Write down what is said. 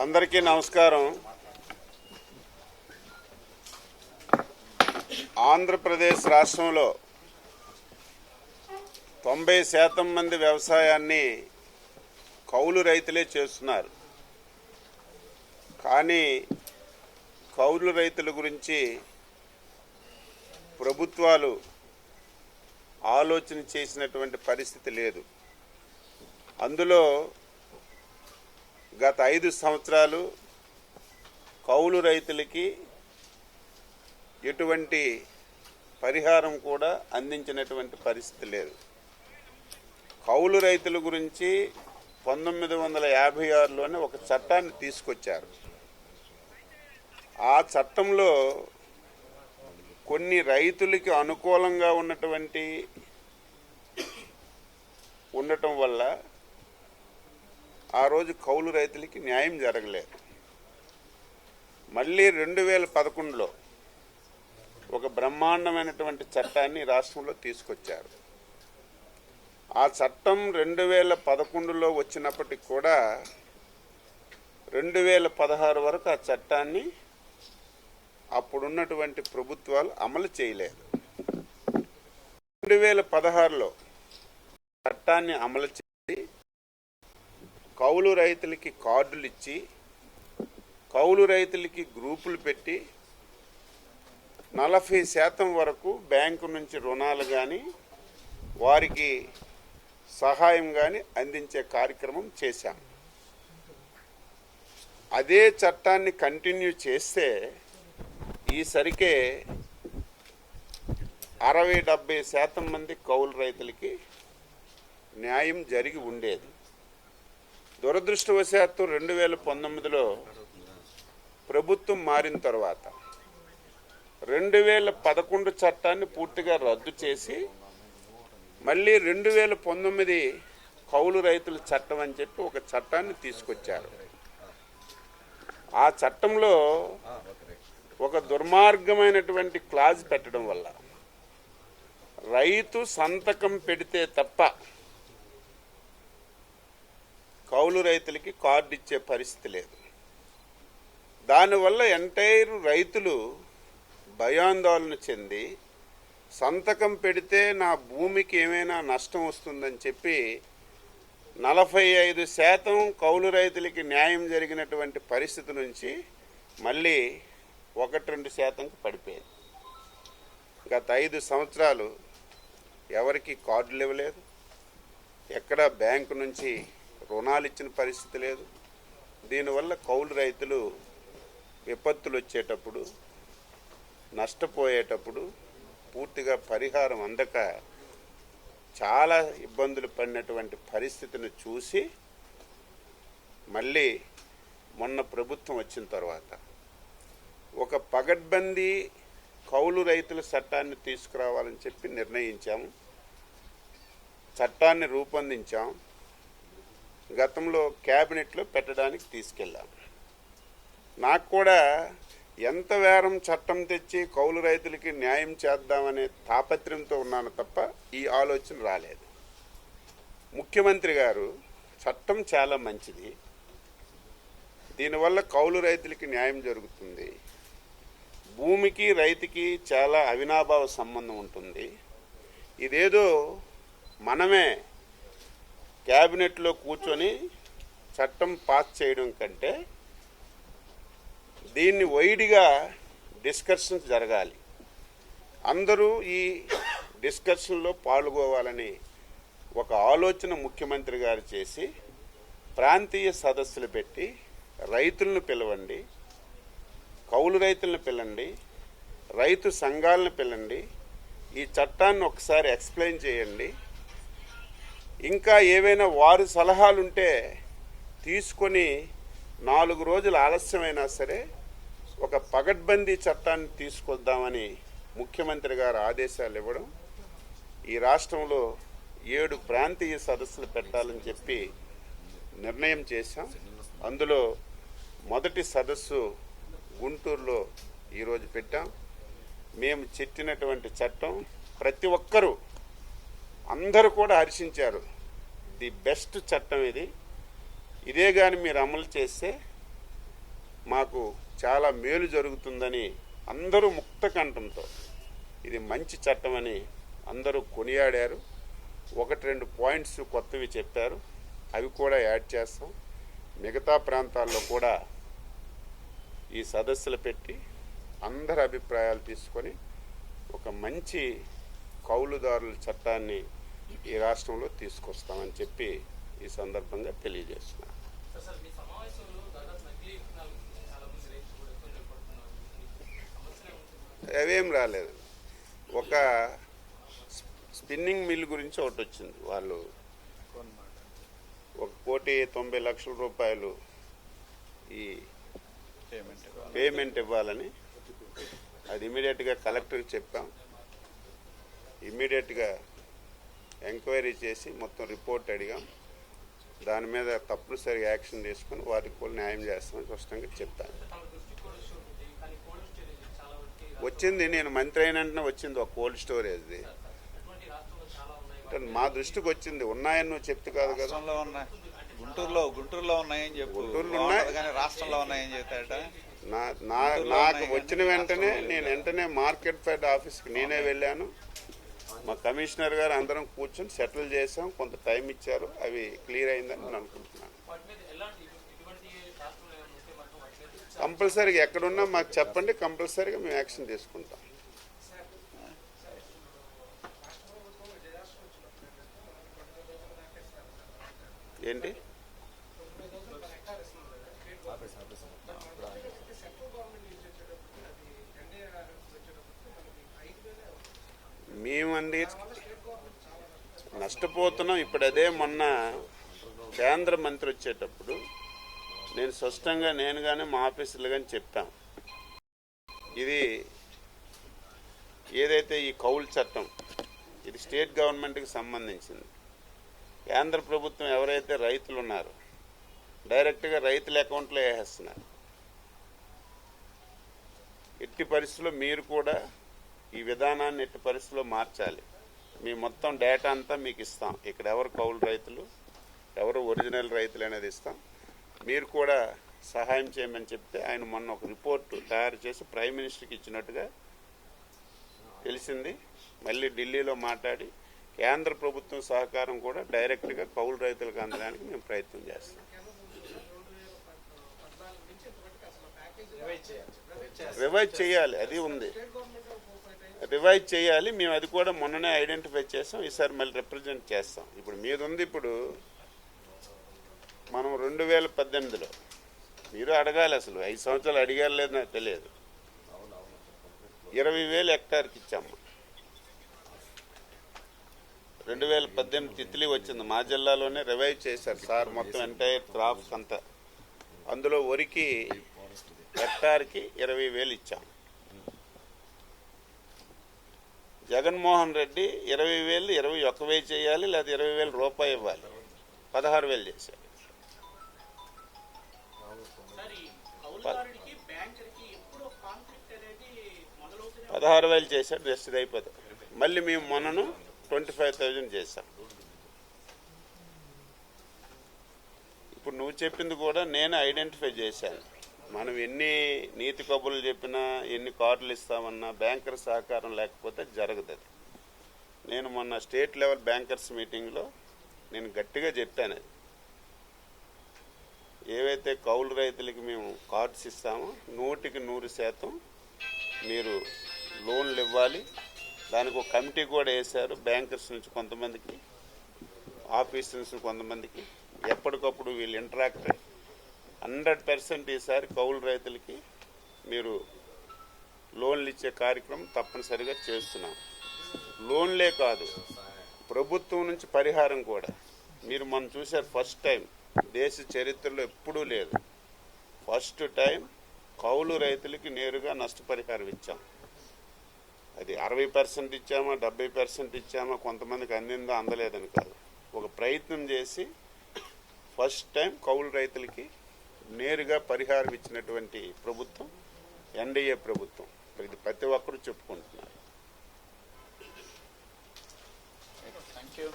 అందరికీ నమస్కారం. ఆంధ్రప్రదేశ్ రాష్ట్రంలో 90% మంది వ్యవసాయాన్ని కౌలు రైతులే చేస్తున్నారు. కానీ కౌలు రైతుల గురించి ప్రభుత్వాలు ఆలోచన చేసినటువంటి పరిస్థితి లేదు. అందులో గత 5 సంవత్సరాలు కౌలు రైతులకి ఎటువంటి పరిహారం కూడా అందించినటువంటి పరిస్థితి లేదు. కౌలు రైతుల గురించి 1956లోనే ఒక చట్టాన్ని తీసుకొచ్చారు. ఆ చట్టంలో కొన్ని రైతులకి అనుకూలంగా ఉండటం వల్ల ఆ రోజు కౌలు రైతులకి న్యాయం జరగలేదు. మళ్ళీ 2011లో ఒక బ్రహ్మాండమైనటువంటి చట్టాన్ని రాష్ట్రంలో తీసుకొచ్చారు. ఆ చట్టం 2011లో వచ్చినప్పటికి కూడా 2016 వరకు ఆ చట్టాన్ని అప్పుడున్నటువంటి ప్రభుత్వాలు అమలు చేయలేదు. 2016లో చట్టాన్ని అమలు చేసి కౌలు రైతులకి కార్డులు ఇచ్చి కౌలు రైతులకి గ్రూపులు పెట్టి 40% వరకు బ్యాంకు నుంచి రుణాలు కానీ వారికి సహాయం కానీ అందించే కార్యక్రమం చేశాం. అదే చట్టాన్ని కంటిన్యూ చేస్తే ఈసరికే 60-70% మంది కౌలు రైతులకి న్యాయం జరిగి ఉండేది. దురదృష్టవశాత్తు 2019లో ప్రభుత్వం మారిన తర్వాత 2011 చట్టాన్ని పూర్తిగా రద్దు చేసి మళ్ళీ 2019 కౌలు రైతుల చట్టం అని చెప్పి ఒక చట్టాన్ని తీసుకొచ్చారు. ఆ చట్టంలో ఒక దుర్మార్గమైనటువంటి క్లాజ్ పెట్టడం వల్ల రైతు సంతకం పెడితే తప్ప కౌలు రైతులకి కార్డు ఇచ్చే పరిస్థితి లేదు. దానివల్ల ఎంటైర్ రైతులు భయాందోళన చెంది సంతకం పెడితే నా భూమికి ఏమైనా నష్టం వస్తుందని చెప్పి 45% కౌలు రైతులకి న్యాయం జరిగినటువంటి పరిస్థితి నుంచి మళ్ళీ 1-2%కి పడిపోయింది. గత 5 సంవత్సరాలు ఎవరికి కార్డులు ఇవ్వలేదు, ఎక్కడ బ్యాంకు నుంచి రుణాలు ఇచ్చిన పరిస్థితి లేదు. దీనివల్ల కౌలు రైతులు విపత్తులు వచ్చేటప్పుడు నష్టపోయేటప్పుడు పూర్తిగా పరిహారం అందక చాలా ఇబ్బందులు పడినటువంటి పరిస్థితిని చూసి మళ్ళీ మొన్న ప్రభుత్వం వచ్చిన తర్వాత ఒక పగడ్బందీ కౌలు రైతుల చట్టాన్ని తీసుకురావాలని చెప్పి నిర్ణయించాము. చట్టాన్ని రూపొందించాం. గతంలో క్యాబినెట్లో పెట్టడానికి తీసుకెళ్ళాం. నాకు కూడా ఎంత వేరం చట్టం తెచ్చి కౌలు రైతులకి న్యాయం చేద్దామనే తాపత్రయంతో ఉన్నాను తప్ప ఈ ఆలోచన రాలేదు. ముఖ్యమంత్రి గారు చట్టం చాలా మంచిది, దీనివల్ల కౌలు రైతులకి న్యాయం జరుగుతుంది, భూమికి రైతుకి చాలా అవినాభావ సంబంధం ఉంటుంది, ఇదేదో మనమే క్యాబినెట్లో కూర్చొని చట్టం పాస్ చేయడం కంటే దీన్ని వైడ్గా డిస్కషన్స్ జరగాలి, అందరూ ఈ డిస్కషన్లో పాల్గొవాలని ఒక ఆలోచన ముఖ్యమంత్రి గారు చేసి ప్రాంతీయ సదస్సులు పెట్టి రైతులను పిలవండి, కౌలు రైతులను పిలండి, రైతు సంఘాలను పిలండి, ఈ చట్టాన్ని ఒకసారి ఎక్స్ప్లెయిన్ చేయండి, ఇంకా ఏవైనా వారి సలహాలుంటే తీసుకొని 4 రోజులు ఆలస్యమైనా సరే ఒక పగడ్బందీ చట్టాన్ని తీసుకొద్దామని ముఖ్యమంత్రి గారు ఆదేశాలు ఇవ్వడం, ఈ రాష్ట్రంలో 7 ప్రాంతీయ సదస్సులు పెట్టాలని చెప్పి నిర్ణయం చేశాం. అందులో మొదటి సదస్సు గుంటూరులో ఈరోజు పెట్టాం. మేము చెప్పినటువంటి చట్టం ప్రతి ఒక్కరూ అందరూ కూడా హర్షించారు. ది బెస్ట్ చట్టం ఇది. ఇదే కానీ మీరు అమలు చేస్తే మాకు చాలా మేలు జరుగుతుందని అందరూ ముక్త కంఠంతో ఇది మంచి చట్టం అని అందరూ కొనియాడారు. 1-2 పాయింట్స్ కొత్తవి చెప్పారు, అవి కూడా యాడ్ చేస్తాం. మిగతా ప్రాంతాల్లో కూడా ఈ సదస్సులు పెట్టి అందరి అభిప్రాయాలు తీసుకొని ఒక మంచి కౌలుదారుల చట్టాన్ని ఈ రాష్ట్రంలో తీసుకొస్తామని చెప్పి ఈ సందర్భంగా తెలియజేస్తున్నాను. అవేం రాలేదు. ఒక స్పిన్నింగ్ మిల్ గురించి ఒకటి వచ్చింది. వాళ్ళు 1,90,00,000 రూపాయలు ఈ పేమెంట్ ఇవ్వాలని, అది ఇమీడియట్గా కలెక్టర్కి చెప్పాం. ఇమీడియట్గా ఎంక్వైరీ చేసి మొత్తం రిపోర్ట్ అడిగాం. దాని మీద తప్పనిసరిగా యాక్షన్ తీసుకుని వారికి కూడా న్యాయం చేస్తామని స్పష్టంగా చెప్పాను. వచ్చింది, నేను మంత్రి అయిన వెంటనే వచ్చింది ఒక కోల్డ్ స్టోరేజ్ది. మా దృష్టికి వచ్చింది. ఉన్నాయని నువ్వు చెప్తే కాదు కదా. గుంటూరులో ఉన్నాయని చెప్పు. గుంటూరులో ఉన్నాయి, రాష్ట్రంలో ఉన్నాయని చెప్తాడ. నాకు వచ్చిన వెంటనే నేను వెంటనే మార్కెట్ ఫెడ్ ఆఫీస్కి నేనే వెళ్ళాను. మా కమిషనర్ గారు అందరం కూర్చొని సెటిల్ చేసాం. కొంత టైం ఇచ్చారు, అవి క్లియర్ అయిందని నేను అనుకుంటున్నాను. కంపల్సరీగా ఎక్కడున్నా మాకు చెప్పండి, కంపల్సరీగా మేము యాక్షన్ తీసుకుంటాం. ఏంటి మేమండి నష్టపోతున్నాం. ఇప్పుడు అదే మొన్న కేంద్ర మంత్రి వచ్చేటప్పుడు నేను స్పష్టంగా నేను కానీ మా ఆఫీసులు కానీ చెప్పాం, ఇది ఏదైతే ఈ కౌలు చట్టం ఇది స్టేట్ గవర్నమెంట్కి సంబంధించింది. కేంద్ర ప్రభుత్వం ఎవరైతే రైతులు ఉన్నారో డైరెక్ట్గా రైతుల అకౌంట్లో వేసేస్తున్నారు. ఎట్టి పరిస్థితుల్లో మీరు కూడా ఈ విధానాన్ని ఎట్టి పరిస్థితుల్లో మార్చాలి. మీ మొత్తం డేటా అంతా మీకు ఇస్తాం. ఇక్కడ ఎవరు కౌలు రైతులు, ఎవరు ఒరిజినల్ రైతులు అనేది ఇస్తాం. మీరు కూడా సహాయం చేయమని చెప్తే ఆయన మొన్న ఒక రిపోర్టు తయారు చేసి ప్రైమ్ మినిస్టర్కి ఇచ్చినట్టుగా తెలిసింది. మళ్ళీ ఢిల్లీలో మాట్లాడి కేంద్ర ప్రభుత్వం సహకారం కూడా డైరెక్ట్గా కౌలు రైతులకు అందడానికి మేము ప్రయత్నం చేస్తాం. రివైజ్ చేయాలి, అది ఉంది, రివైజ్ చేయాలి. మేము అది కూడా మొన్ననే ఐడెంటిఫై చేస్తాం. ఈసారి మళ్ళీ రిప్రజెంట్ చేస్తాం. ఇప్పుడు మీద ఉంది. ఇప్పుడు మనం 2018లో మీరు అడగాలి, అసలు 5 సంవత్సరాలు అడిగారు లేదు నాకు తెలియదు, 20,000 హెక్టార్కి ఇచ్చాము. 2018 తిత్లీ వచ్చింది, మా జిల్లాలోనే రివైవ్ చేశారు సార్ మొత్తం ఎంటైర్ క్రాప్స్ అంతా. అందులో వరికి హెక్టార్కి 20,000 ఇచ్చాం. జగన్మోహన్ రెడ్డి 20,000 21,000 చేయాలి, లేదా 20,000 రూపాయలు ఇవ్వాలి, 16,000 చేశారు. 16,000 చేశాడు, జస్ట్ ఇది అయిపోతుంది. మళ్ళీ మేము మొన్నను 25,000 చేశాం. ఇప్పుడు నువ్వు చెప్పింది కూడా నేను ఐడెంటిఫై చేశాను. మనం ఎన్ని నీతి కబుర్లు చెప్పినా, ఎన్ని కార్డులు ఇస్తామన్నా బ్యాంకర్ సహకారం లేకపోతే జరగదు. అది నేను మొన్న స్టేట్ లెవెల్ బ్యాంకర్స్ మీటింగ్లో నేను గట్టిగా చెప్పాను. అది ఏవైతే కౌలు రైతులకి మేము కార్డ్స్ ఇస్తామో 100% మీరు లోన్లు ఇవ్వాలి. దానికి ఒక కమిటీ కూడా వేశారు. బ్యాంకర్స్ నుంచి కొంతమందికి, ఆఫీస్ నుంచి కొంతమందికి ఎప్పటికప్పుడు వీళ్ళు ఇంటరాక్ట్ 100% ఈసారి కౌలు రైతులకి మీరు లోన్లు ఇచ్చే కార్యక్రమం తప్పనిసరిగా చేస్తున్నాం. లోన్లే కాదు, ప్రభుత్వం నుంచి పరిహారం కూడా. మీరు మనం చూసారు, ఫస్ట్ టైం దేశ చరిత్రలో ఎప్పుడూ లేదు, ఫస్ట్ టైం కౌలు రైతులకి నేరుగా నష్టపరిహారం ఇచ్చాం. అది 60% ఇచ్చామా, 70% ఇచ్చామా, కొంతమందికి అందిందో అందలేదని కాదు, ఒక ప్రయత్నం చేసి ఫస్ట్ టైం కౌలు రైతులకి నేరుగా పరిహారం ఇచ్చినటువంటి ప్రభుత్వం ఎన్డీఏ ప్రభుత్వం. ఇది ప్రతి ఒక్కరూ చెప్పుకుంటున్నారు. Thank you.